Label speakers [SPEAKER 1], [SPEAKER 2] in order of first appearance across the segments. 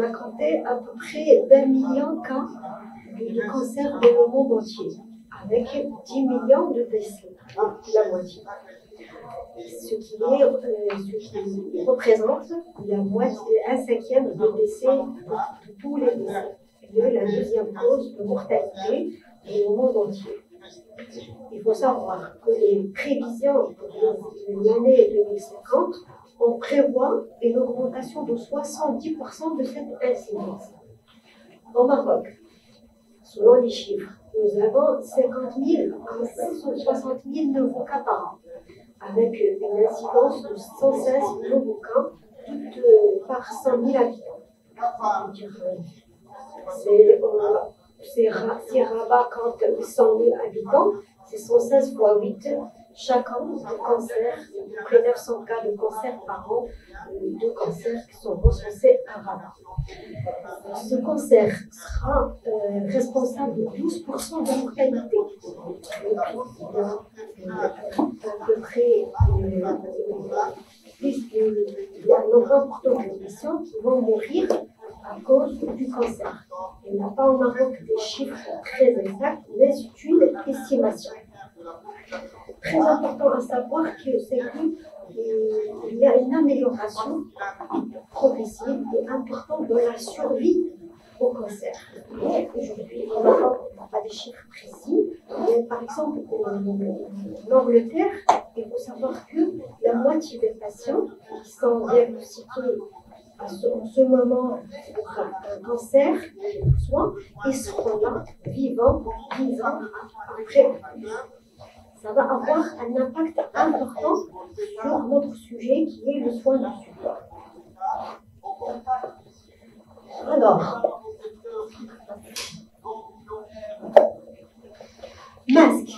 [SPEAKER 1] on a compté à peu près 20 millions de cas de cancer dans le monde entier, avec 10 millions de décès, la moitié. Ce qui représente un cinquième des décès de tous les décès, de la deuxième cause de mortalité au monde entier. Il faut savoir que les prévisions pour l'année 2050, on prévoit une augmentation de 70% de cette incidence. Au Maroc, selon les chiffres, nous avons 50 000 à 160 000 nouveaux cas par an, avec une incidence de 116 nouveaux cas par 100 000 habitants. C'est Rabat compte 100 000 habitants, c'est 116 fois 8 chaque an de cancer, près de 900 cas de cancer par an, de cancers qui sont recensés à Rabat. Ce cancer sera responsable de 12% de mortalité. À peu près, il y a un nombre important de patients qui vont mourir à cause du cancer. Il n'y a pas au Maroc des chiffres très exacts, mais c'est une estimation. Très important à savoir que c'est qu'il y a une amélioration progressive et importante dans la survie au cancer. Mais aujourd'hui, on n'a pas des chiffres précis. Mais par exemple, en Angleterre, il faut savoir que la moitié des patients qui sont diagnostiqués en ce moment pour un cancer, soit ils seront là, vivants, 10 ans après. Ça va avoir un impact important sur notre sujet qui est le soin du support. Alors, masque.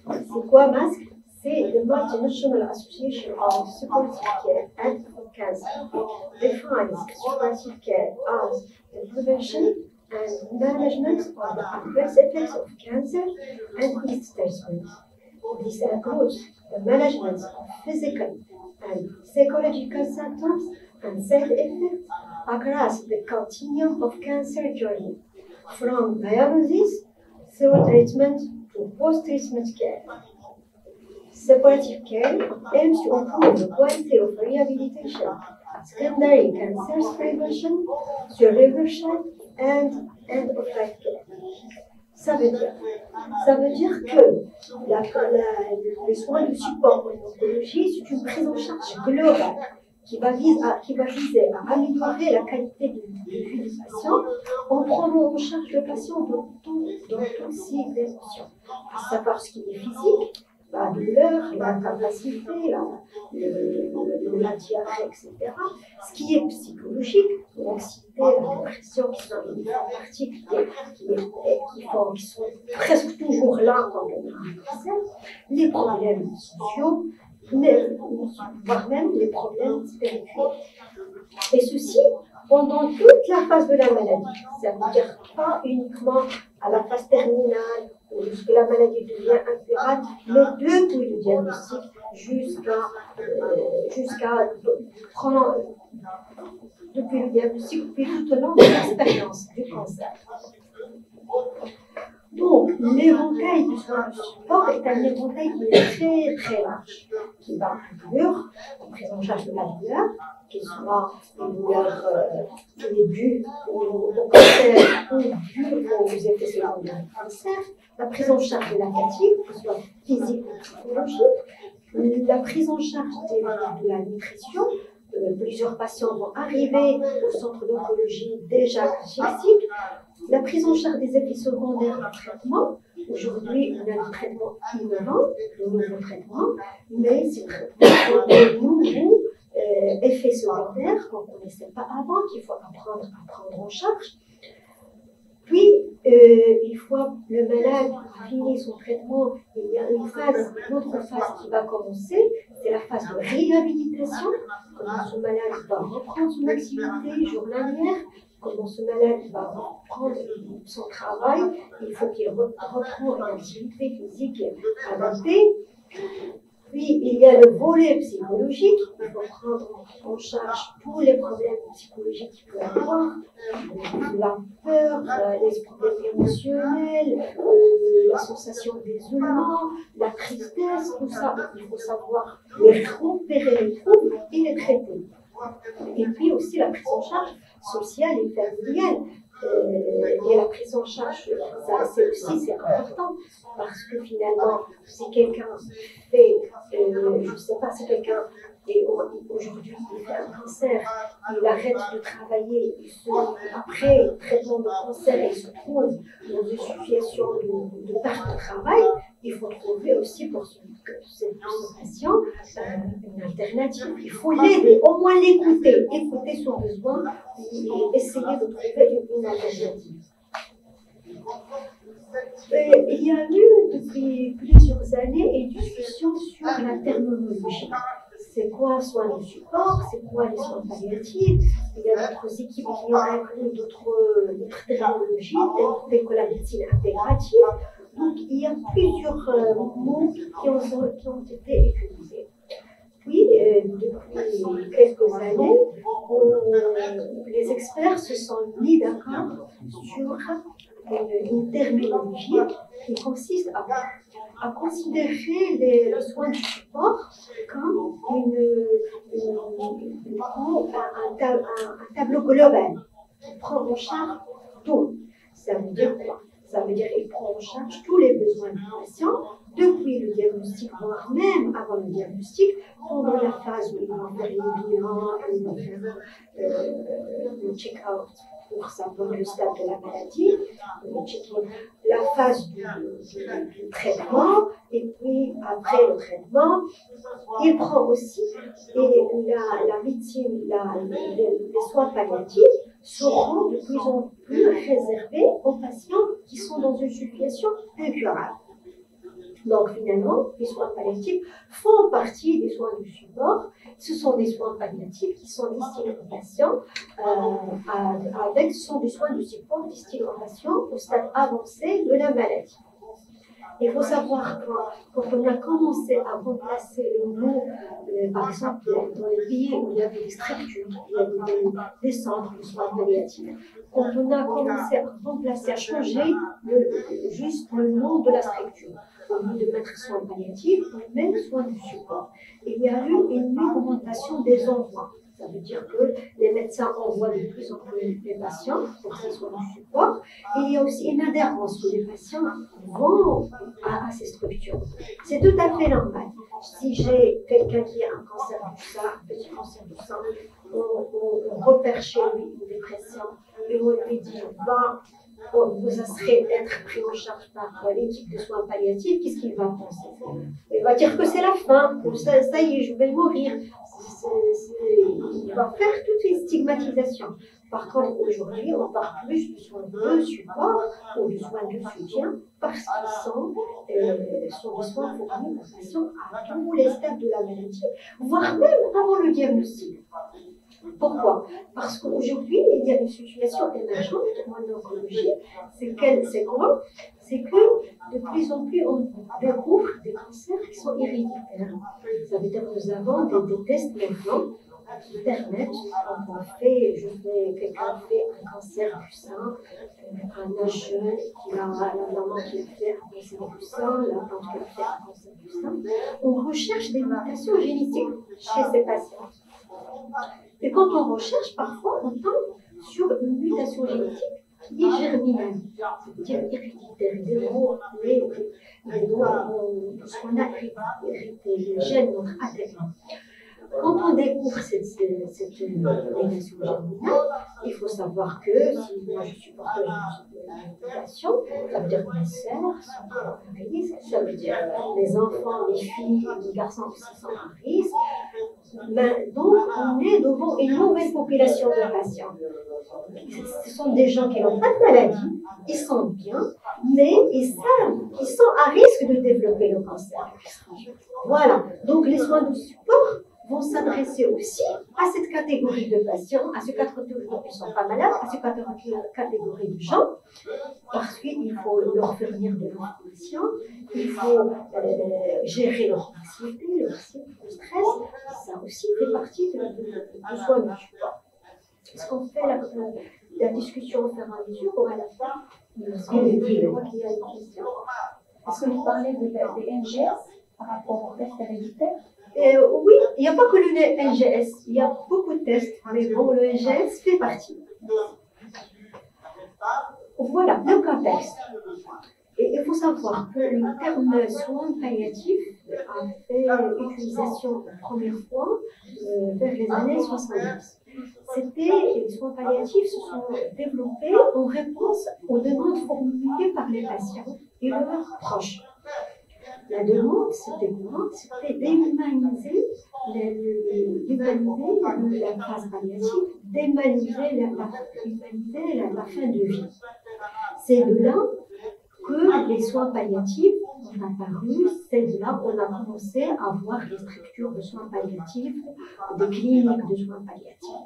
[SPEAKER 1] C'est quoi masque? C'est the Multinational Association of Supportive Care and Cancer. Defines supportive care as the prevention and management of the adverse effects of cancer and its treatment. This includes the management of physical and psychological symptoms and side effects across the continuum of cancer journey, from diagnosis through treatment to post-treatment care. Supportive care aims to improve the quality of rehabilitation, secondary cancer prevention, survivorship, and end-of-life care. Ça veut dire que les soins de support en oncologie, c'est une prise en charge globale qui va viser à améliorer la qualité de vie du patient en prenant en charge le patient dans toutes ses émotions, à savoir ce qui est physique, la douleur, la capacité, la diarrhée, etc. Ce qui est psychologique, l'anxiété, la dépression, qui sont des parties qui sont presque toujours là quand on a un cancer, les problèmes sociaux, voire même les problèmes spirituels. Et ceci pendant toute la phase de la maladie. Ça veut dire pas uniquement à la phase terminale, où lorsque la maladie devient incurable, mais depuis le diagnostic depuis le diagnostic, puis tout au long de l'expérience du cancer. Donc, l'éventail du soin de support est un éventail qui est très très large, qui va inclure la prise en charge de la douleur, qu'il soit une douleur qui est due au cancer ou due aux effets secondaires du cancer, la prise en charge de la fatigue, que ce soit physique ou psychologique, la prise en charge de la nutrition. Plusieurs patients vont arriver au centre d'oncologie déjà cancériques. La prise en charge des effets secondaires du traitement. Aujourd'hui, on a des traitements innovants, de nouveaux traitements, mais ces traitements ont de nouveaux effets secondaires qu'on ne connaissait pas avant, qu'il faut apprendre à prendre en charge. Puis, une fois le malade a fini son traitement, il y a une autre phase qui va commencer, c'est la phase de réhabilitation. Comment ce malade va reprendre son activité journalière, comment ce malade va reprendre son travail, il faut qu'il reprenne une activité physique adaptée. Puis, il y a le volet psychologique. Il faut prendre en charge tous les problèmes psychologiques qu'il peut y avoir. La peur, les problèmes émotionnels, la sensation d'isolement, la tristesse, tout ça. Il faut savoir les repérer les troubles et les traiter. Et puis aussi la prise en charge sociale et familiale. Et la prise en charge, ça c'est important parce que finalement, si quelqu'un fait, je ne sais pas, si quelqu'un aujourd'hui il fait un cancer, il arrête de travailler, après traitement de cancer, il se trouve dans une situation de perte de travail, il faut trouver aussi pour ce patient une alternative. Il faut l'aider, au moins l'écouter, écouter son besoin et essayer de trouver une alternative. Il y a eu depuis plusieurs années une discussion sur la terminologie. C'est quoi soins de support, c'est quoi les soins palliatifs. Il y a d'autres équipes qui ont inclus d'autres terminologies, telles que la médecine intégrative. Donc il y a plusieurs mots qui ont été utilisés. Puis, depuis quelques années, les experts se sont mis d'accord sur une terminologie qui consiste à considérer les soins de support comme un tableau global qui prend en charge tout. Ça veut dire quoi? Ça veut dire qu'il prend en charge tous les besoins du patient, depuis le diagnostic, voire même avant le diagnostic, pendant la phase où il va faire les bilans, il va faire le check-out pour savoir le stade de la maladie, la phase du traitement, et puis après le traitement, il prend aussi la médecine, les soins palliatifs seront de plus en plus réservés aux patients qui sont dans une situation incurable. Donc finalement, les soins palliatifs font partie des soins de support. Ce sont des soins palliatifs qui sont destinés aux patients, ce sont des soins de support destinés aux patients au stade avancé de la maladie. Il faut savoir que quand on a commencé à remplacer le mot, par exemple, dans les pays où il y avait des structures, il y avait des centres de soins palliatifs, quand on a commencé à remplacer, à changer juste le nom de la structure, au lieu de mettre soins palliatifs, on met soins de support. Il y a eu une augmentation des envois. Ça veut dire que les médecins envoient de plus en plus les patients pour ces soins de support. Et il y a aussi une adhérence que les patients vont à ces structures. C'est tout à fait normal. Si j'ai quelqu'un qui a un cancer du sein, un petit cancer du sein, on repère chez lui une dépression et on lui dit vous serez être pris en charge par l'équipe de soins palliatifs, qu'est-ce qu'il va penser? Il va dire que c'est la fin, que ça y est, je vais mourir. Il va faire toute une stigmatisation. Par contre, aujourd'hui, on parle plus de soins de support ou de soins de soutien parce qu'ils sont des soins fournis aux patients à tous les stades de la maladie, voire même avant le diagnostic. Pourquoi? Parce qu'aujourd'hui, il y a une situation émergente en oncologie. C'est quoi? C'est que de plus en plus, on découvre des cancers qui sont héréditaires. Ça veut dire que nous avons des tests maintenant qui permettent, quelqu'un fait un cancer du sein, un âge jeune qui a la maman qui a fait un cancer du sein, la tante qui a fait un cancer du sein, on recherche des mutations génétiques chez ces patients. Et quand on recherche, parfois, on tombe sur une mutation génétique qui est germinale, c'est-à-dire héréditaire, ce qu'on a hérité, le gène, notre ADN. Quand on découvre cette mutation germinale, il faut savoir que si moi je suis porteuse d'une mutation, ça veut dire que mes sœurs sont à risque, ça veut dire que les enfants, les filles, les garçons aussi sont à risque. Donc, on est devant une nouvelle population de patients. Ce sont des gens qui n'ont pas de maladie, ils sont bien, mais ils savent qu'ils sont à risque de développer le cancer. Voilà. Donc, les soins de support vont s'adresser aussi à cette catégorie de patients, à ce catégorie qui ne sont pas malades, à cette catégorie de gens, parce qu'il faut leur fournir de l'information, il faut gérer leur anxiété, leur stress. Ça aussi fait partie du soin du support. Est-ce qu'on fait la discussion au fur et à mesure ou à la fin? Je crois qu'il y a une question.
[SPEAKER 2] Est-ce que vous parlez des NGS par rapport aux tests héréditaires?
[SPEAKER 1] Oui, il n'y a pas que le NGS, il y a beaucoup de tests, mais bon, le NGS fait partie. Voilà, le contexte. Et il faut savoir que le terme soins palliatifs a fait utilisation la première fois vers les années 70. Les soins palliatifs se sont développés en réponse aux demandes formulées par les patients et leurs proches. La demande, c'était quoi? C'était d'humaniser la phase palliative, d'humaniser la fin de vie. C'est de là que les soins palliatifs ont apparu, c'est de là qu'on a commencé à voir des structures de soins palliatifs, des cliniques de soins palliatifs.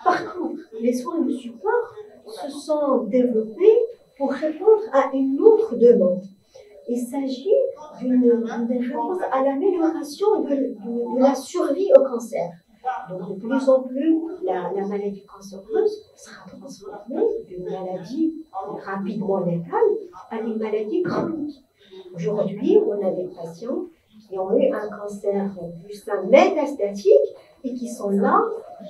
[SPEAKER 1] Par contre, les soins de support se sont développés pour répondre à une autre demande. Il s'agit d'une réponse à l'amélioration de la survie au cancer. Donc, de plus en plus, la maladie cancéreuse sera transformée d'une maladie rapidement létale à une maladie chronique. Aujourd'hui, on a des patients qui ont eu un cancer du sein métastatique et qui sont là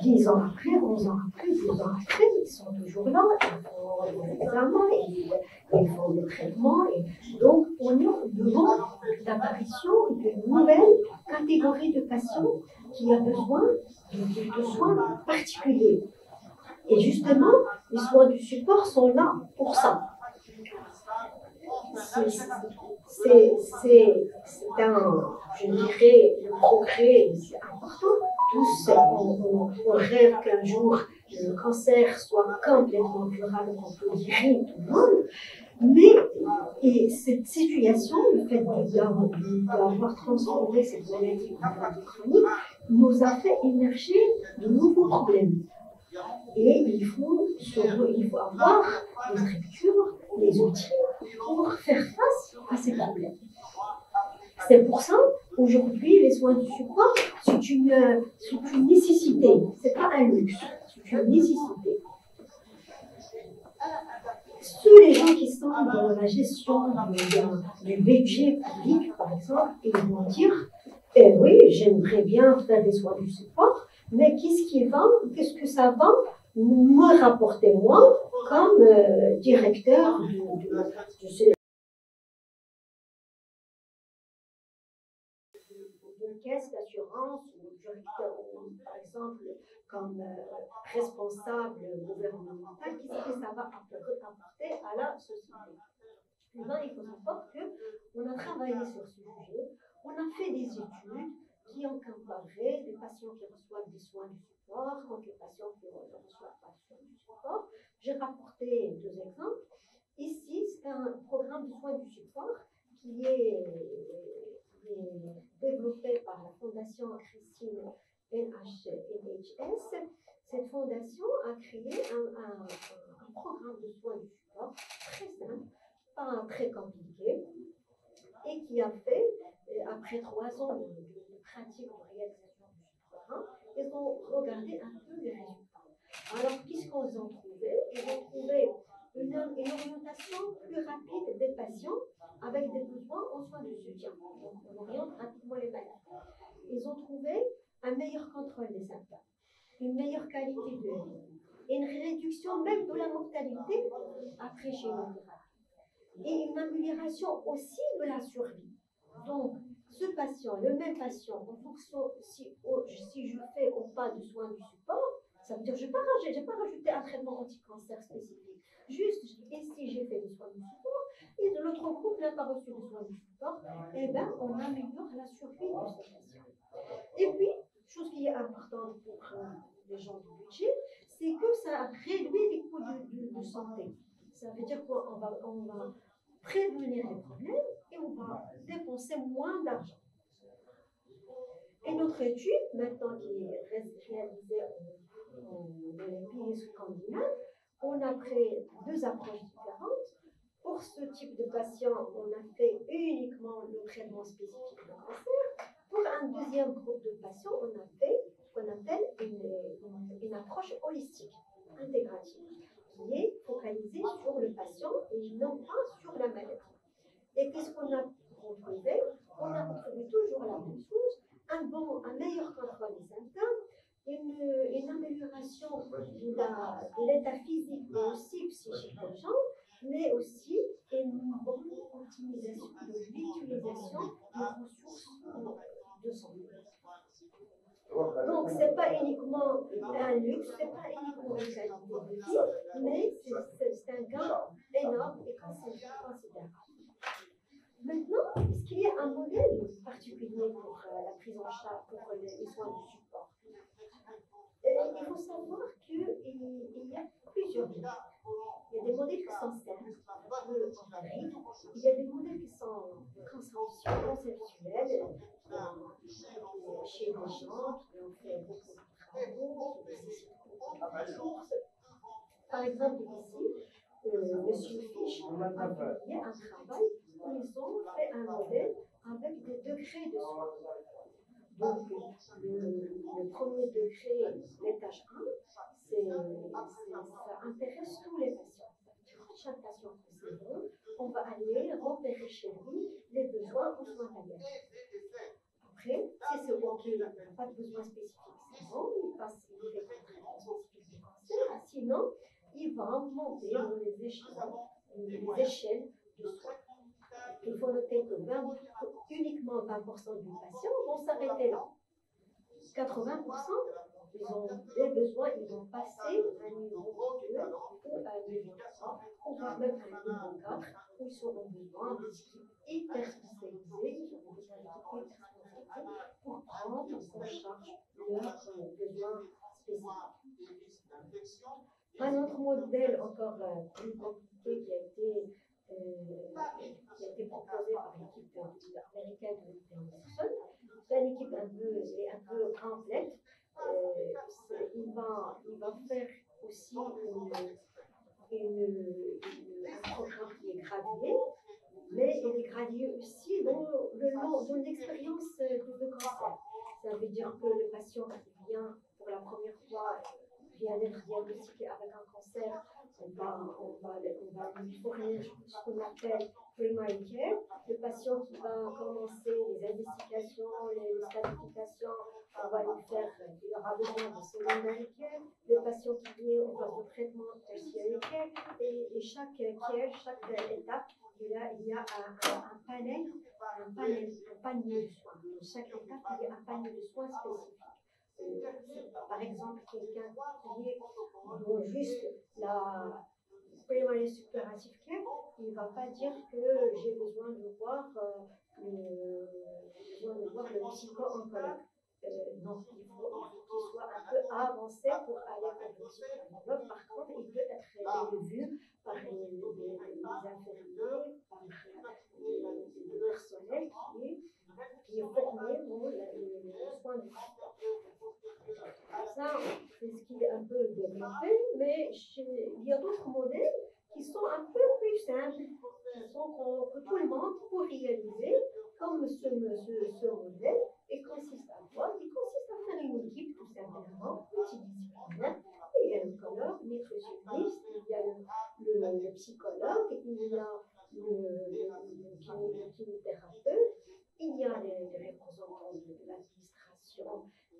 [SPEAKER 1] 10 ans après, 11 ans après, 12 ans après, ils sont toujours là, ils font des examens, ils font des traitements. Et donc, on est devant l'apparition d'une nouvelle catégorie de patients qui a besoin de soins particuliers. Et justement, les soins du support sont là pour ça. C'est je dirais, le progrès, c'est important. Tous, on rêve qu'un jour, le cancer soit complètement curable, qu'on peut guérir tout le monde. Mais cette situation, le fait d'avoir transformé cette maladie en maladie chronique, nous a fait émerger de nouveaux problèmes. Et il faut avoir les structures, les outils pour faire face à ces problèmes. C'est pour ça qu'aujourd'hui, les soins de support, c'est une nécessité, ce n'est pas un luxe, c'est une nécessité. Tous les gens qui sont dans la gestion du budget public, par exemple, ils vont dire oui, j'aimerais bien faire des soins de support, mais qu'est-ce que ça va me rapporter moi comme directeur d'une caisse d'assurance ou directeur, par exemple, comme responsable gouvernemental, qu'est-ce que ça va apporter à la société? Eh bien, il faut savoir qu'on a travaillé sur ce sujet, on a fait des études qui ont comparé des patients qui reçoivent des soins du support contre les patients qui ne reçoivent pas de soins du support. J'ai rapporté 2 exemples. Ici, c'est un programme de soins du support qui est développé par la Fondation Christine NHS. Cette fondation a créé un programme de soins du support très simple, pas très compliqué, et qui a fait, après 3 ans de pratique de réalisation de ce programme, ils ont regardé un peu les résultats. Alors, qu'est-ce qu'ils ont trouvé? Ils ont trouvé une orientation plus rapide des patients avec des besoins en soins de soutien. Donc, on oriente rapidement les malades. Ils ont trouvé un meilleur contrôle des symptômes, une meilleure qualité de vie, et une réduction même de la mortalité après chimiothérapie, et une amélioration aussi de la survie. Donc, ce patient, le même patient, en fonction si je fais ou pas de soins du support, ça veut dire que je n'ai pas rajouté un traitement anti-cancer spécifique. Juste, ici, j'ai fait des soins du support, et de l'autre groupe n'a pas reçu de soins du support, eh bien, on améliore la survie de ces patients. Et puis, chose qui est importante pour les gens du budget, c'est que ça réduit les coûts de santé. Ça veut dire qu'on va prévenir les problèmes et on va dépenser moins d'argent. Une autre étude, maintenant qui est réalisée dans les pays scandinaves, on a pris deux approches différentes. Pour ce type de patient, on a fait uniquement le traitement spécifique de cancer. Pour un deuxième groupe de patients, on a fait ce qu'on appelle une approche holistique, intégrative, qui est focalisée sur le patient et non pas sur la maladie. Et qu'est-ce qu'on a retrouvé? On a retrouvé toujours la même chose, un meilleur contrôle des symptômes, une amélioration de l'état physique mais aussi psychique des gens, mais aussi une bonne optimisation de l'utilisation des ressources de santé. Donc, ce n'est pas uniquement un luxe, ce n'est pas uniquement une qualité de vie, mais c'est un gain énorme et considérable. Maintenant, est-ce qu'il y a un modèle particulier pour la prise en charge, pour les soins de support? Il faut savoir qu'il y a plusieurs modèles. Il y a des modèles qui sont simples, il y a des modèles qui sont conceptuels, chez les gens qui ont fait beaucoup de travaux, qui nécessitent beaucoup de ressources. Par exemple, ici, M. Fisch a publié un travail où ils ont fait un modèle avec des degrés de soins. Donc, le premier degré, l'étage 1, ça intéresse tous les patients. Chaque patient concédé, on va aller repérer chez lui les besoins en soins palliatifs. Après, si c'est OK, il n'a pas de besoin spécifique, c'est bon, il fait un traitement spécifique du cancer. Sinon, il va monter dans les échelles de soins. Il faut noter que uniquement 20% du patient vont s'arrêter là. 80%, ils ont des besoins, ils vont passer à un niveau 2 ou à un niveau 3, ou voire même à un niveau 4, où ils auront besoin d'équipes hyper spécialisées, pour prendre en charge leurs besoins spécifiques. Un autre modèle encore plus compliqué qui a été proposé par l'équipe américaine de Anderson. C'est une équipe un peu complète. Il va faire aussi un programme qui est gradué, mais il est gradué aussi dans l'expérience de cancer. Ça veut dire que le patient qui vient pour la première fois vient d'être diagnostiqué avec un cancer, on va lui fournir ce qu'on appelle primary care. Le patient qui va commencer les investigations, les stratifications, on va lui faire, il aura besoin de secondary care. Le patient qui vient en phase de traitement, tertiary care. Et chaque care, chaque étape, il y a un panier de soins. Dans chaque étape, il y a un panier de soins spécifique. Par exemple, quelqu'un qui est dans juste la primary suppurative care, il ne va pas dire que j'ai besoin de voir le psycho-oncologue. Non, il faut qu'il soit un peu avancé pour aller vers le psycho-oncologue. Par contre, il peut être vu par les infirmiers, par le personnel qui est formé pour les soins de support. Ça, c'est ce qui est un peu développé, mais il y a d'autres modèles qui sont un peu plus simples, que tout le monde peut réaliser, comme ce modèle. Il consiste à quoi? Il consiste à faire une équipe tout simplement multidisciplinaire. Il y a le oncologue, le nutritionniste, il y a le psychologue, il y a le kinésithérapeute, il y a les représentants de l'administration,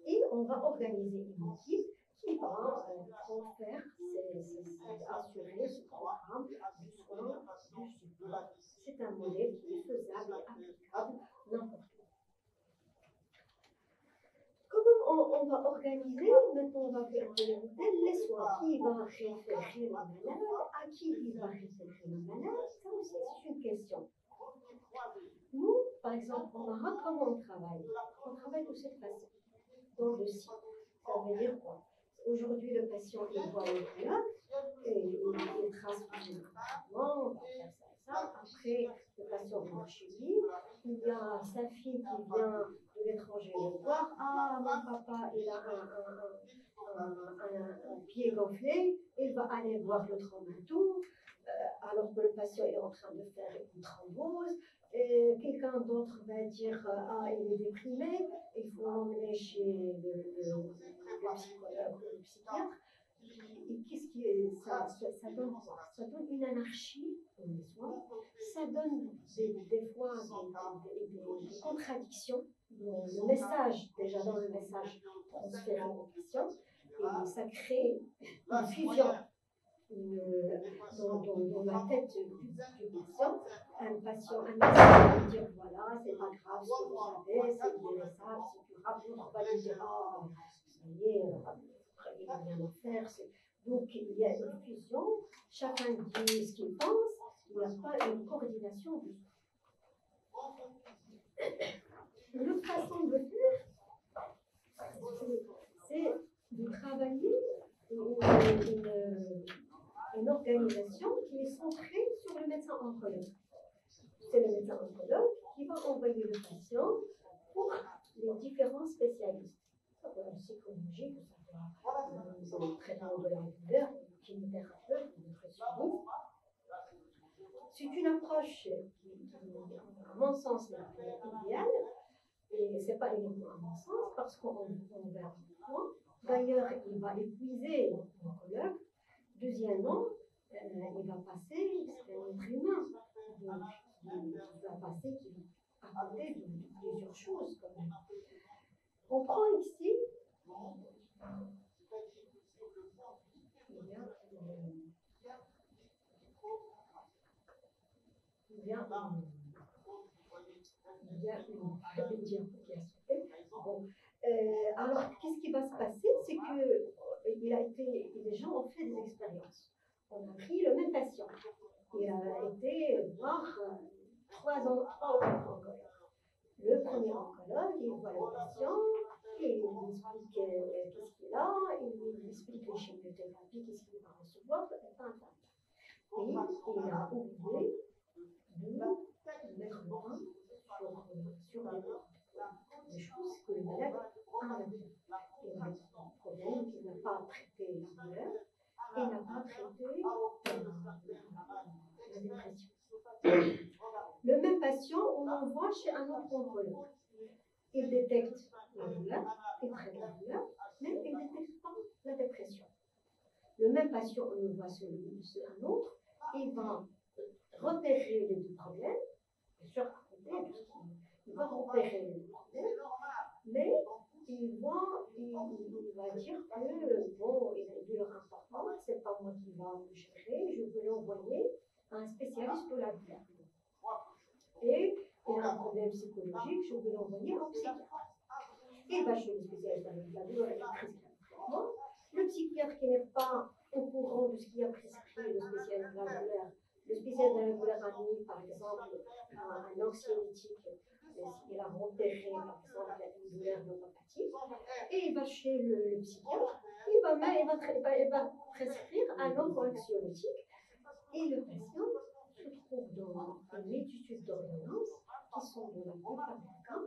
[SPEAKER 1] et on va organiser une équipe qui va faire assurer ce programme du soin, du support. C'est un modèle qui est faisable et applicable n'importe où. Comment on va organiser? Maintenant, on va faire les soins. Qui va référer le malade? À qui il va référer le malade? Ça aussi, c'est une question. Nous, par exemple, au Maroc, comment on travaille? On travaille de cette façon, dans le site. Ça veut dire quoi? Aujourd'hui, le patient, il voit le dialogue, et il trace le traitement, on va faire ça et ça. Après, le patient vient chez lui, il y a sa fille qui vient de l'étranger le voir, ah, mon papa, il a un pied gonflé, il va aller voir le traumato, alors que le patient est en train de faire une thrombose. Et quelqu'un d'autre va dire, ah, il est déprimé, il faut l'emmener chez le psychologue ou le psychiatre. Et qu'est-ce qui est, ça donne quoi? Ça donne une anarchie dans les soins, ça donne des fois des contradictions dans le message, déjà dans le message transféré aux patients, et ça crée une fusion dans la tête du patient. Un médecin va lui dire voilà, c'est pas grave ce que vous avez, c'est indélaissable, c'est durable. L'autre va lui dire ah, ça y est, il n'y a rien à faire. Donc il y a une fusion, chacun dit ce qu'il pense, il n'y a pas une coordination du tout. L'autre façon de faire, c'est de travailler une organisation qui est centrée sur le médecin oncologue. C'est le médecin oncologue qui va envoyer le patient pour les différents spécialistes. Ça peut être psychologie, que ça soit le traitement de la douleur, le chimothérapeute, le nutritionniste. C'est une approche qui, à mon sens, est idéale. Et ce n'est pas uniquement à mon sens, parce qu'on va voir. D'ailleurs, il va épuiser l'oncologue. Deuxièmement, il va passer, c'est un être humain, donc il va passer à côté de plusieurs choses quand même. On prend ici, il y a une diapo. Bon. Alors, qu'est-ce qui va se passer? C'est que les gens ont fait des expériences. On a pris le même patient. Il a été voir 3 ou 4 oncologues. Le premier oncologue, il voit le patient, il lui explique qu'est-ce qu'il a, il lui explique les chimiothérapies, qu'est-ce qu'il va recevoir, et il a oublié de mettre le point sur des choses que le malade a maintenant. Il a un problème, il n'a pas traité la douleur, il n'a pas traité la dépression. Le même patient, on l'envoie chez un autre oncologue. Il détecte la douleur, il traite la douleur, mais il ne détecte pas la dépression. Le même patient, on le voit chez un autre, il va repérer les deux problèmes, bien sûr, à côté, il va repérer les deux problèmes, mais il va dire que bon, il a une douleur importante, c'est pas moi qui va le gérer, je vais l'envoyer à un spécialiste de la douleur. Et il a un problème psychologique, je vais l'envoyer au psychiatre. Il va chez le spécialiste de la douleur et il prescrit un traitement. Le psychiatre qui n'est pas au courant de ce qui a prescrit le spécialiste de la douleur, le spécialiste de la douleur a mis par exemple un anxiolytique, il a repéré par exemple une douleur neuropathique, et il va chez le psychiatre, il va prescrire un autre anxiolytique, et le patient se trouve dans une multitude d'ordonnances qui sont de la plupart du cas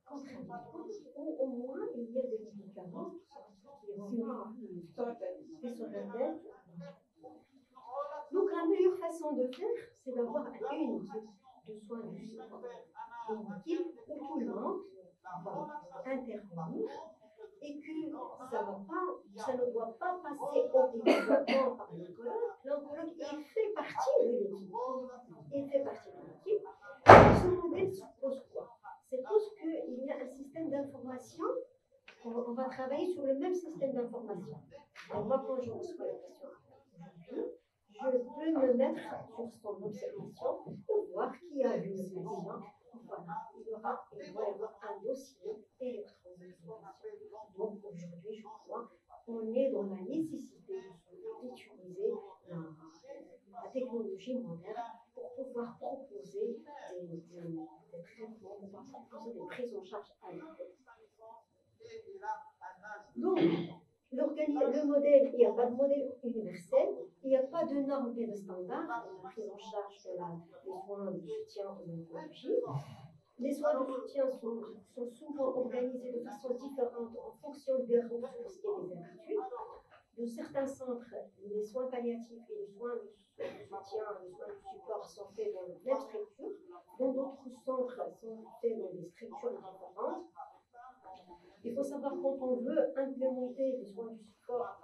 [SPEAKER 1] contradictoires, ou au moins il y a des médicaments qui vont pas sur la tête. Donc la meilleure façon de faire, c'est d'avoir une équipe de soins du support, une équipe où tout le monde va intervenir et que ça ne doit pas passer obligatoirement par l'oncologue. L'oncologue, il fait partie de l'équipe. Il fait partie de l'équipe. Ce modèle suppose quoi? Suppose qu'il y a un système d'information. On va travailler sur le même système d'information. Moi, quand je reçois la question aujourd'hui, je peux me mettre sur son observation pour voir qui a vu le patient. Voilà, il doit y avoir un dossier électronique. Donc aujourd'hui, je crois qu'on est dans la nécessité d'utiliser la technologie moderne pour pouvoir proposer des traitements, pour proposer des prises en charge adéquates. Donc, le modèle, il n'y a pas de modèle universel, il n'y a pas de normes et de standards pour la prise en charge des soins de soutien en oncologie. Les soins de soutien sont souvent organisés de façon différente en fonction des ressources et des habitudes. Dans certains centres, les soins palliatifs et les soins de soutien, les soins de support sont faits dans la même structure. Dans d'autres centres, sont faits dans des structures différentes. Il faut savoir quand on veut implémenter des soins de support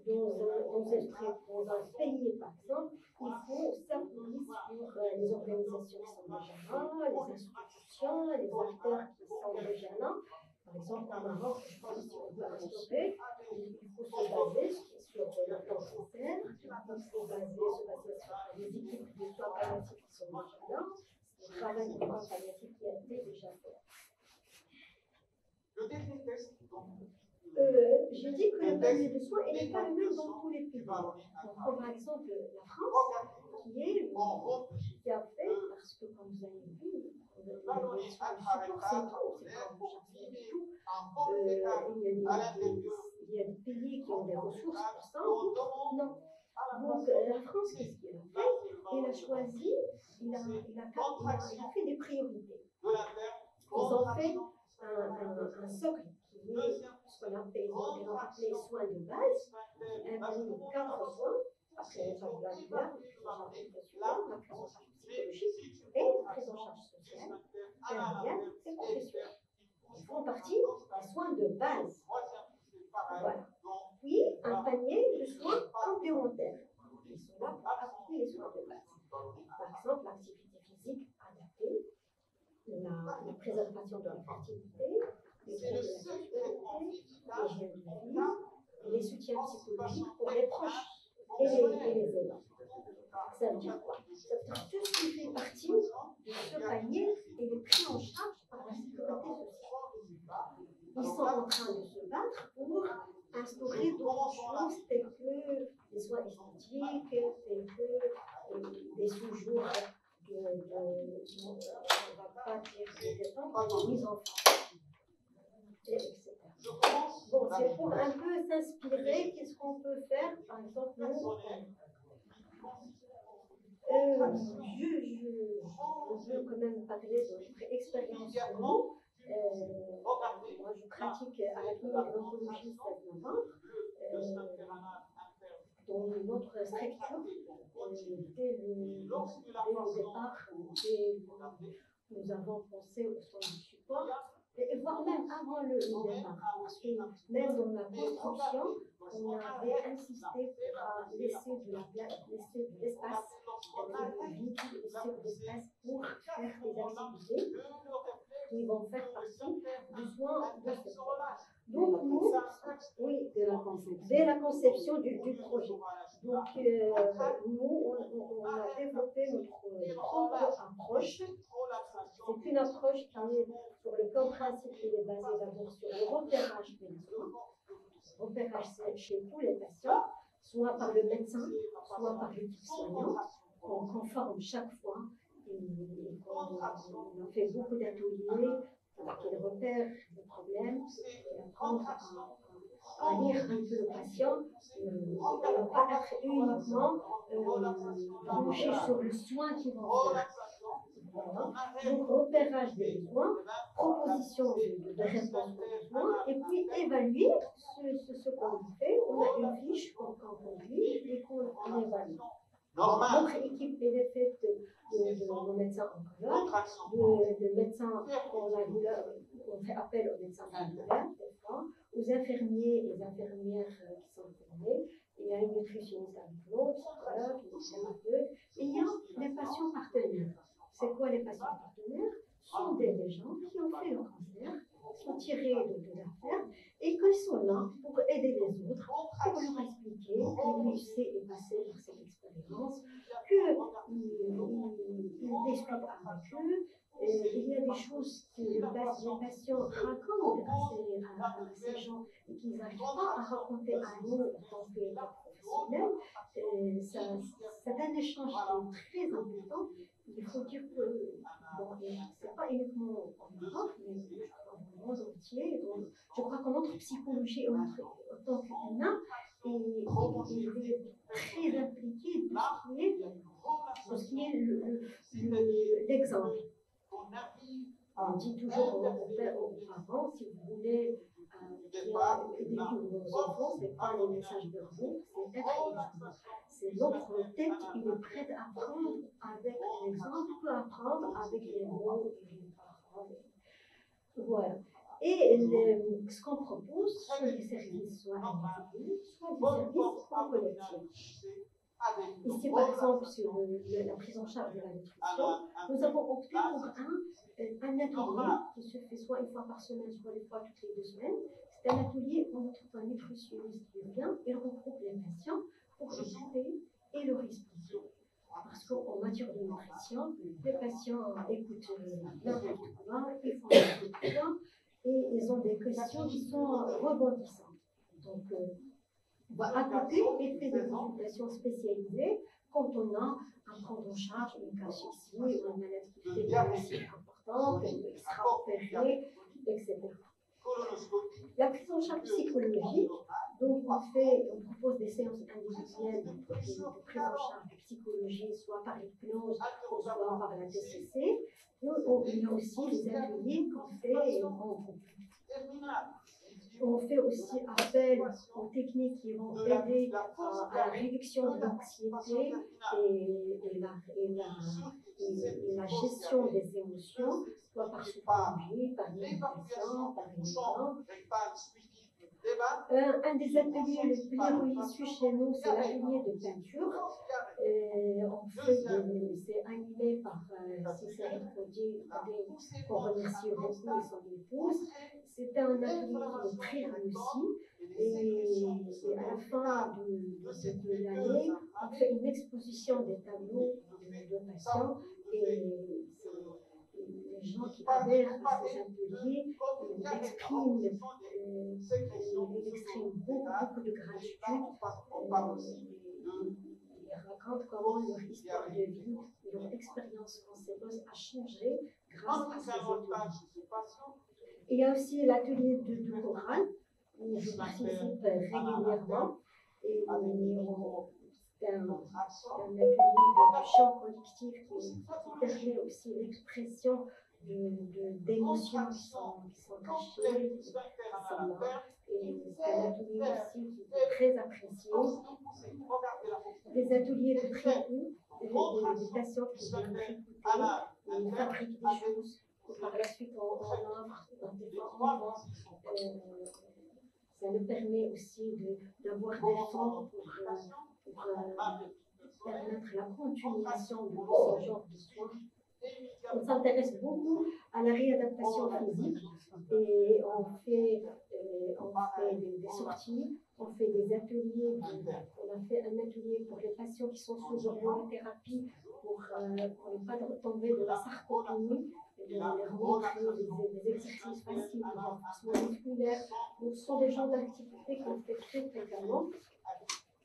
[SPEAKER 1] dans un pays, par exemple, il faut s'appuyer sur les organisations qui sont déjà là, les institutions, les acteurs qui sont déjà là. Par exemple, au Maroc, je pense si on veut instaurer, il faut se baser sur le plan cancer, il faut se baser sur les équipes de soins palliatifs qui sont déjà là, le travail de soins palliatifs qui a été déjà fait. J'ai dit que le panier de soins n'est pas le même dans tous les pays. On prend par exemple la France, qui a fait, parce que comme vous avez vu, les soins de support, c'est tout, c'est pas une tout. Il y a des pays qui ont des ressources pour ça, d'autres non. Donc la France, qu'est-ce qu'il a fait? Il a choisi, il a fait des priorités. Ils ont fait un socle qui est ce qu'on appelle les soins de base, qui inclut 4 soins, après la charge valvulaire, la prise en charge psychologique et la prise en charge sociale, familiale et professionnelle. Ils font partie des soins de base. Voilà. Puis un panier de soins complémentaires. Ils sont là pour appuyer les soins de base. Par exemple, l'activité physique adaptée, la préservation de la fertilité, les troubles de la sexualité, l'hygiène de vie, les soutiens psychologiques pour les proches et les aidants. Ça veut dire quoi? Ça veut dire tout ce qui fait partie de ce panier et est pris en charge par la sécurité sociale. Ils sont en train de se battre pour instaurer d'autres choses telles que les soins esthétiques, telles que des sous-jours on ne va pas dire de détente, mise en forme, etc. Bon, c'est pour un peu s'inspirer, qu'est-ce qu'on peut faire, par exemple, nous, je veux quand même parler de notre expérience de nous. Moi, je pratique à la clinique d'oncologie 16 novembre. Dans notre structure, dès le départ, nous avons pensé aux soins de support, et voire même avant le départ, parce que même dans la construction, on avait insisté pour laisser de l'espace, laisser de l'espace pour faire des activités qui vont faire partie du soin de support. Donc nous, oui, dès la conception du projet. Donc nous, on a développé notre propre approche. C'est une approche qui est, sur le plan principe, qui est basée d'abord sur le repérage des soins. Repérage chez tous les patients, soit par le médecin, soit par l'équipe soignante, qu'on forme chaque fois. Et on a fait beaucoup d'ateliers pour qu'ils repèrent les problèmes et apprendre à lire un peu le patient, ne pas être uniquement branché sur le soin qu'ils vont faire. Voilà. Donc, repérage des besoins, proposition de réponse aux besoins, et puis évaluer ce qu'on fait. On a une fiche qu'on conduit et qu'on évalue. Notre équipe est faite de nos médecins oncologues, de médecins on fait appel aux médecins valvulaires, des fois, aux infirmiers et infirmières qui sont formés. Il y a une nutritionniste avec nous, psychologue, une thérapeute, et il y a les patients partenaires. C'est quoi les patients partenaires? Ce sont des gens qui ont fait le cancer, sont tirés de l'affaire et qui sont là pour aider les autres, pour leur expliquer qu'ils réussissent et passer par cette expérience, qu'ils discutent avec eux. Il y a des choses que les patients racontent à ces gens et qu'ils n'arrivent pas à raconter à nous en tant que professionnels. C'est un échange qui est très important. Il faut dire que ce n'est pas uniquement en Europe, mais dans le monde entier. Donc, je crois que notre psychologie, en tant qu'humain, est très impliquée dans ce qui est l'exemple. On dit toujours aux parents, si vous voulez éduquer vos enfants, ce n'est pas les messages verbaux, c'est être exemple. C'est notre tête, il est prêt à apprendre avec l'exemple, peut apprendre avec les mots et les paroles. Voilà. Et ce qu'on propose, soit des services soit individuels, soit des services en collectif. Ici, par exemple, sur la prise en charge de la nutrition, nous avons opté pour un atelier qui se fait soit une fois par semaine, soit une fois toutes les 2 semaines. C'est un atelier où on trouve un nutritionniste qui vient, il regroupe les patients pour écouter et leur expliquer. Parce qu'en matière de nutrition, les patients écoutent n'importe quoi, ils font n'importe quoi, et ils ont des questions qui sont rebondissantes. Donc, à côté, il fait des consultations spécialisées quand on a à prendre en charge une cachexie, ou une maladie qui fait des récits importants, une extra-opérée, etc. La prise en charge psychologique, donc on propose des séances individuelles de prise en charge de psychologie, soit par l'hypnose, soit par la TCC. Il y a aussi des ateliers qu'on fait en groupe. On fait aussi appel aux techniques qui vont aider à la réduction de l'anxiété et la gestion des émotions, soit par psychologie, par méditation, par exemple. Un des ateliers les plus reçus chez nous, c'est l'atelier de peinture. C'est animé par Cécile Prodi, qu'on remercie beaucoup et son épouse. C'était un atelier qui est très réussi. Et à la fin de l'année, on fait une exposition des tableaux de patients. Et les gens qui adhèrent à ces ateliers expriment beaucoup de gratitude. Ils racontent comment leur histoire de vie, leur expérience française a changé grâce à ces ateliers. Il y a aussi l'atelier de chorale, où je participe régulièrement. Et c'est un atelier de chant collectif qui permet aussi l'expression d'émotions qui sont cachées, qui sont là. Et c'est un atelier aussi qui est très apprécié. Des ateliers de tricot, des patients qui viennent tricoter, ils fabriquent des choses que par la suite on offre, des fois on vend. Ça nous permet aussi d'avoir des fonds pour permettre la continuation de ce genre de soins. On s'intéresse beaucoup à la réadaptation physique et on fait des sorties, on fait des ateliers. On a fait un atelier pour les patients qui sont sous hormonothérapie pour ne pas tomber de la sarcopénie, de leur montrer des exercices faciles de renforcement musculaire. Donc, ce sont des genres d'activités qu'on fait très fréquemment.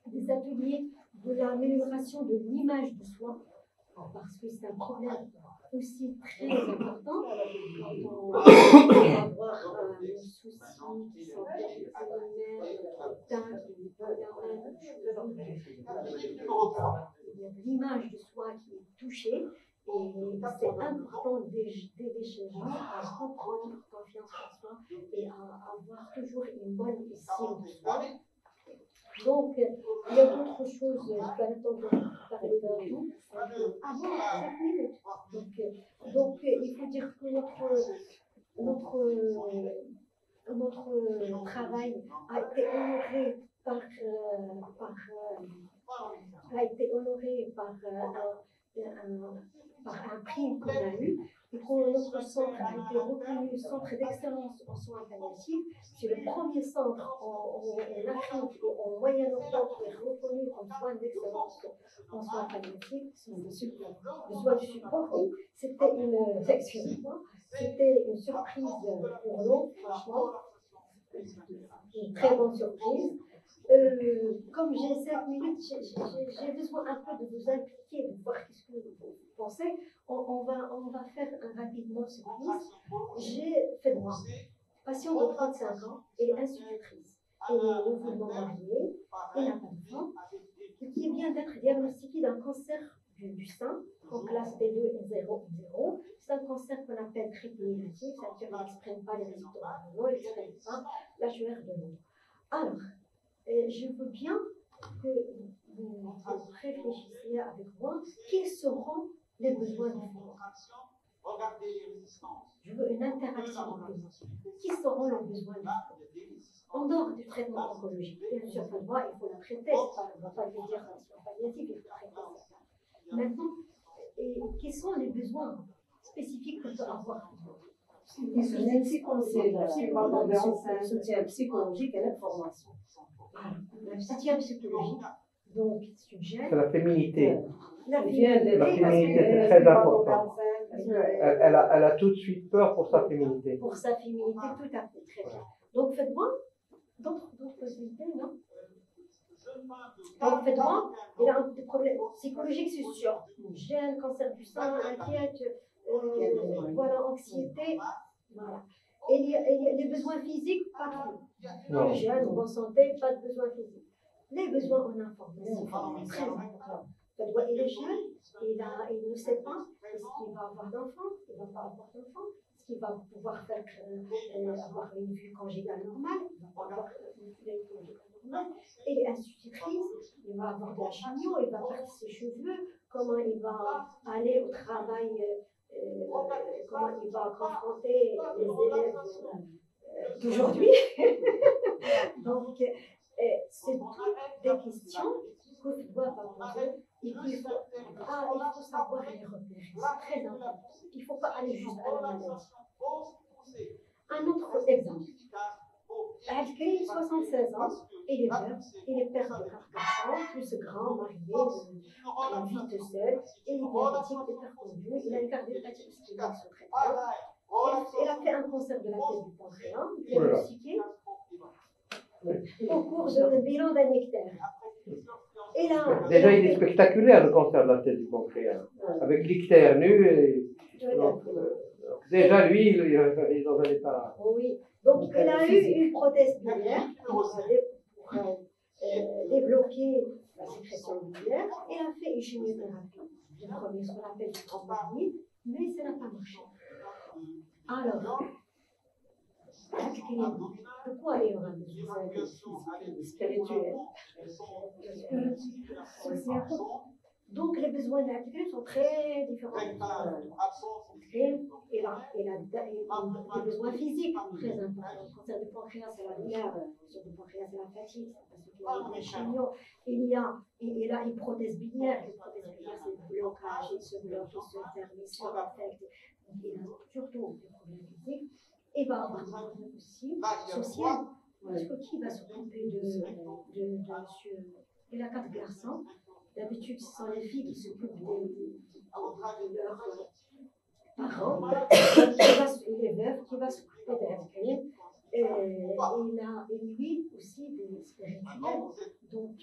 [SPEAKER 1] Des ateliers de l'amélioration de l'image de soi, parce que c'est un problème aussi très important quand on va avoir un souci qui sont l'image de soi qui est touchée. Et c'est important d'aider ces gens à reprendre confiance en soi et à avoir toujours une bonne estime de soi. Donc, il y a d'autres choses, je vais attendre de parler d'un tout. Avant 5 minutes. Donc, il faut dire que notre travail a été honoré par un prix qu'on a eu. Et quand notre centre a été reconnu centre d'excellence en soins palliatifs, c'est le premier centre en Afrique et en Moyen-Orient qui est reconnu en soins d'excellence en soins palliatifs. Le soin du support, oui. C'était une surprise pour nous, franchement. Une très bonne surprise. Comme j'ai 5 minutes, j'ai besoin un peu de vous impliquer, de voir ce que vous pensez. On va faire rapidement ce quiz. J'ai fait droit, patient de 35 ans et institutrice. Elle est nouvellement mariée, elle n'a pas d'enfant, qui vient d'être diagnostiquée d'un cancer du sein, en classe T2 et 0,0. C'est un cancer qu'on appelle triple négatif, c'est-à-dire qu'il n'exprime pas les récepteurs de l'eau, il n'exprime pas la HER de l'eau. Alors, je veux bien que vous réfléchissiez avec moi, quels seront les besoins du foie. Je veux une interaction. Qui seront les besoins du foie? En dehors du traitement oncologique, bien sûr, pour moi, il faut la traiter, on ne va pas lui dire sur palliative, il faut traiter ça. Maintenant, quels sont les besoins spécifiques qu'on peut avoir?
[SPEAKER 3] Le soutien psychologique et l'information.
[SPEAKER 1] Voilà, le soutien psychologique, donc c'est une gêne.
[SPEAKER 4] C'est la féminité.
[SPEAKER 1] La
[SPEAKER 4] féminité, c'est très important. Elle a tout de suite peur pour sa féminité.
[SPEAKER 1] Pour sa féminité, tout à fait, très bien. Donc faites-moi d'autres possibilités, non? Donc faites-moi, il a un problème psychologique, c'est sûr. Gêne, cancer du sein, inquiète, voilà, anxiété, voilà. Et il y a les besoins physiques, pas trop. Gêne, bonne santé, pas de besoins physiques. Les besoins en information, très important. Il est jeune, il ne sait pas est-ce qu'il va avoir d'enfants, il ne va pas avoir d'enfants, est-ce qu'il va pouvoir faire, avoir une vie conjugale normale, il ne va pas avoir une vie conjugale normale. Il est institutrice, il va avoir de la chimio, il va perdre ses cheveux, comment il va aller au travail, comment il va confronter les élèves d'aujourd'hui. Donc, c'est toutes des questions que tu dois poser. Il faut savoir les repérer, c'est très important. Il ne faut pas aller juste à la maladie. Un autre exemple. Al-Karim, 76 ans, il est veuf, il est père de 4 ans, plus grand, marié, il vit seul, et il est diabétique, hypertendu, il a une cardiopathie ischémique sous traitement. Il a fait un cancer de la tête du pancréas, diagnostiqué au cours d'un bilan d'un hectare.
[SPEAKER 4] Déjà, il est spectaculaire le cancer de la tête du pancréas, avec l'ictère nu. Déjà, lui, il est dans un état.
[SPEAKER 1] Oui, donc il a eu une prothèse biliaire pour débloquer la sécrétion biliaire. Il a fait une chimiothérapie, ce qu'on appelle du trombolyse, mais ça n'a pas marché. Alors, de quoi il y aura besoin spirituel? Donc les besoins de l'Al-Karim sont très différents. Il a des besoins physiques très importants. Le cancer du pancréas, c'est la douleur. Le cancer du pancréas, c'est la fatigue. Parce qu'il y a des chimios. Il a une prothèse biliaire. Une prothèse biliaire, c'est le blocage. Il se bloque, il se ferme, il se affecte. Donc il a surtout des problèmes physiques. Il va avoir des problèmes aussi sociaux. Parce que qui va s'occuper de monsieur? Il a 4 garçons. D'habitude, ce sont les filles qui s'occupent de leurs parents. Il est veuf, qui va s'occuper d'Al-Karim. Et lui aussi des spirituels. Donc,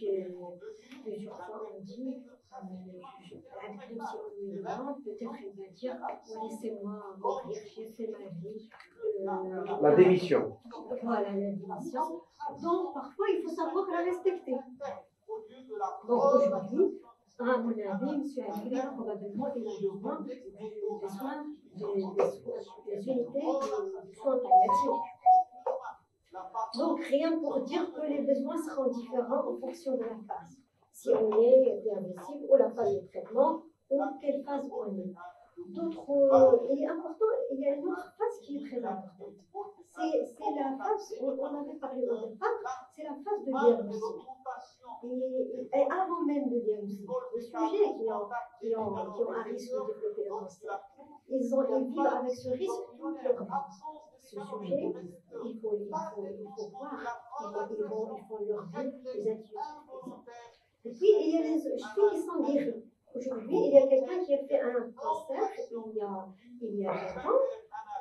[SPEAKER 1] plusieurs fois, on dit Al-Karim, si on lui demande, peut-être il va dire laissez-moi mourir, j'ai fait ma vie.
[SPEAKER 4] La démission.
[SPEAKER 1] Voilà, la démission. Donc, parfois, il faut savoir la respecter. Donc aujourd'hui, à mon avis, M. Al-Karim, probablement, il a besoin des soins, des unités de soins palliatifs. Donc rien pour dire que les besoins seront différents en fonction de la phase. Si on est diagnostic ou la phase de traitement ou quelle phase on est. Il est important, il y a une autre phase qui est très importante. C'est la phase, on avait parlé au départ, c'est la phase de diagnostic. Et avant même le diagnostic, les sujets qui ont un risque de développer le cancer, ils vivent avec ce risque toute leur vie. Ce sujet, il faut voir, ils font leur vie, les études. Et puis, il y a les filles qui sont guéries. Aujourd'hui, il y a quelqu'un qui a fait un cancer il y a 20 ans,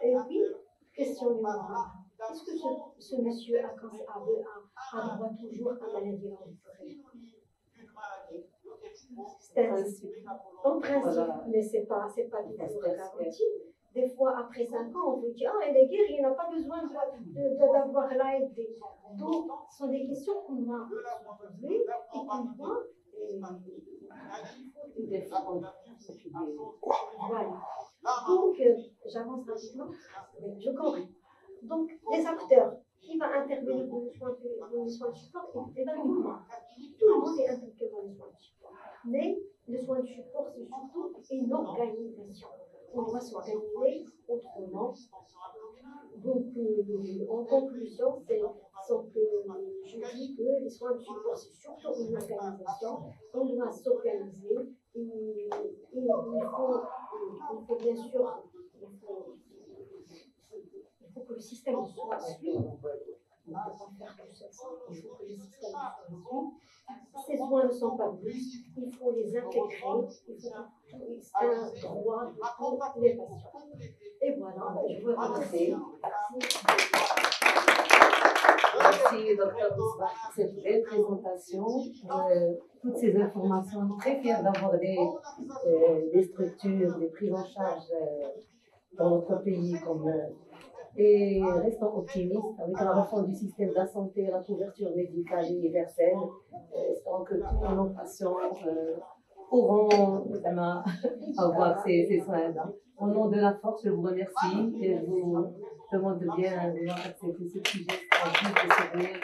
[SPEAKER 1] et puis, question numéro 1. Est-ce que ce monsieur a droit toujours à maladie héréditaire? En principe, mais ce n'est pas toujours garanti. Des fois, après 5 ans, on vous dit elle est guérie, il n'a pas besoin d'avoir l'ALD. Donc, ce sont des questions qu'on va poser et qu'on voit.
[SPEAKER 3] des fonds.
[SPEAKER 1] Voilà. Donc, j'avance rapidement, mais je corrige. Donc, les acteurs qui vont intervenir dans les soins de support, et bien nous, tout le monde est impliqué dans les soins de support. Mais le soin de support, c'est surtout une organisation. On doit s'organiser autrement. Donc, en conclusion, c'est que je dis que les soins de support, c'est surtout une organisation. On doit s'organiser. Il faut bien sûr, il faut que le système de soins suive. On ne peut pas faire tout ça. Il faut que le système de soins suive. Ces soins ne sont pas plus. Il faut les intégrer. C'est un droit de tous les patients. Et voilà, je vous remercie.
[SPEAKER 3] Merci, Dr. Misbah, pour cette belle présentation, toutes ces informations. Très fière d'aborder des structures, des prises en charge dans notre pays. Et restons optimistes avec la réforme du système de la santé et la couverture médicale universelle. Espérons que tous nos patients pourront avoir ces soins-là. Au nom de la force, je vous remercie et je vous demande de bien vouloir accepter ce sujet stratégique de souvenir.